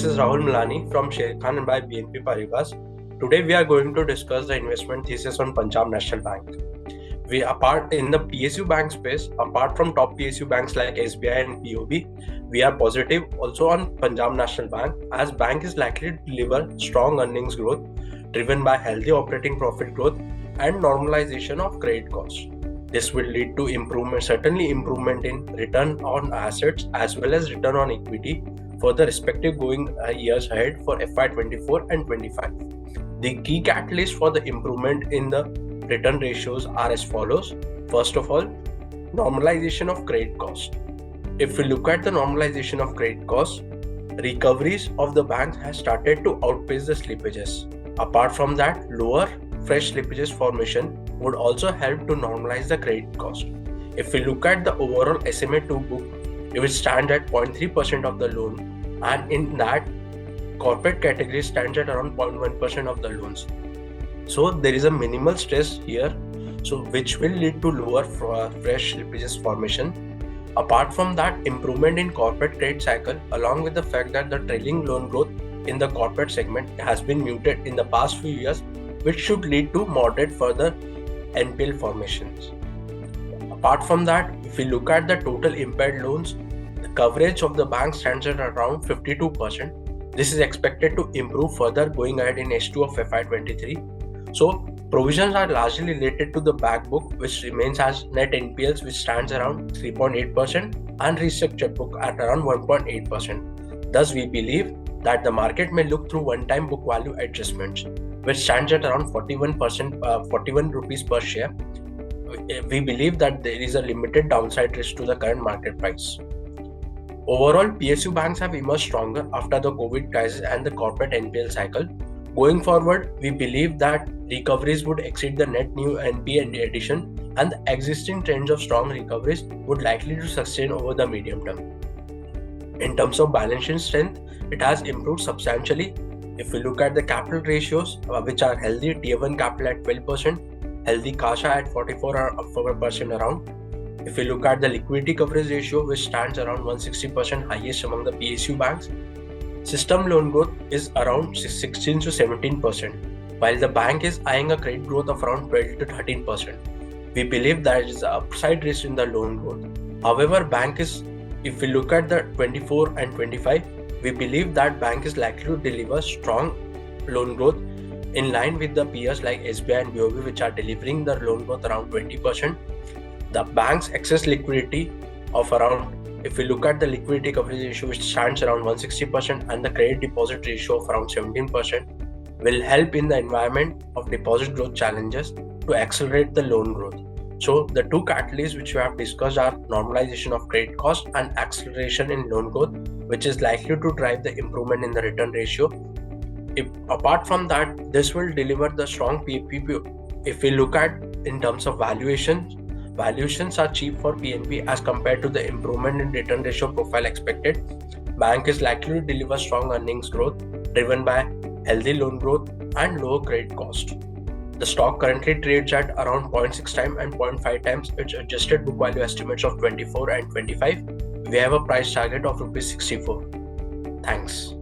this is Rahul Malani from Sharekhan by BNP Paribas. Today we are going to discuss the investment thesis on Punjab National Bank. We apart in the PSU bank space, apart from top PSU banks like SBI and POB, we are positive also on Punjab National Bank, as bank is likely to deliver strong earnings growth driven by healthy operating profit growth and normalization of credit costs. This will lead to improvement in return on assets as well as return on equity for the respective going years ahead for FY24 and 25. The key catalysts for the improvement in the return ratios are as follows. First of all, normalization of credit cost. If we look at the normalization of credit costs, recoveries of the banks has started to outpace the slippages. Apart from that, lower fresh slippages formation would also help to normalize the credit cost. If we look at the overall SMA2 book, it will stand at 0.3% of the loan, and in that corporate category stands at around 0.1% of the loans. So there is a minimal stress here, so which will lead to lower fresh slippages formation. Apart from that, improvement in corporate credit cycle, along with the fact that the trailing loan growth in the corporate segment has been muted in the past few years, which should lead to moderate further NPL formations. Apart from that, if we look at the total impaired loans, the coverage of the bank stands at around 52%. This is expected to improve further going ahead in H2 of FY23. So provisions are largely related to the back book, which remains as net NPLs, which stands around 3.8%, and restructured book at around 1.8%. Thus, we believe that the market may look through one-time book value adjustments, which stands at around 41 rupees per share. We believe that there is a limited downside risk to the current market price. Overall, PSU banks have emerged stronger after the COVID crisis and the corporate NPL cycle. Going forward, we believe that recoveries would exceed the net new NPL addition, and the existing trends of strong recoveries would likely to sustain over the medium term. In terms of balance sheet strength, it has improved substantially. If we look at the capital ratios, which are healthy, Tier 1 capital at 12%, healthy CASA at 44% around. If we look at the liquidity coverage ratio, which stands around 160%, highest among the PSU banks, system loan growth is around 16 to 17%, while the bank is eyeing a credit growth of around 12 to 13%. We believe there is an upside risk in the loan growth. However, if we look at the 24 and 25, we believe that bank is likely to deliver strong loan growth in line with the peers like SBI and BOB, which are delivering their loan growth around 20%. The bank's excess liquidity of around, if we look at the liquidity coverage ratio, which stands around 160%, and the credit deposit ratio of around 17%, will help in the environment of deposit growth challenges to accelerate the loan growth. So the two catalysts which we have discussed are normalization of credit cost and acceleration in loan growth, which is likely to drive the improvement in the return ratio. Apart from that, this will deliver the strong PPP. If we look at in terms of valuations are cheap for PNB as compared to the improvement in return ratio profile expected. Bank is likely to deliver strong earnings growth driven by healthy loan growth and lower credit cost. The stock currently trades at around 0.6 times and 0.5 times its adjusted book value estimates of 24 and 25. We have a price target of Rs 64. Thanks.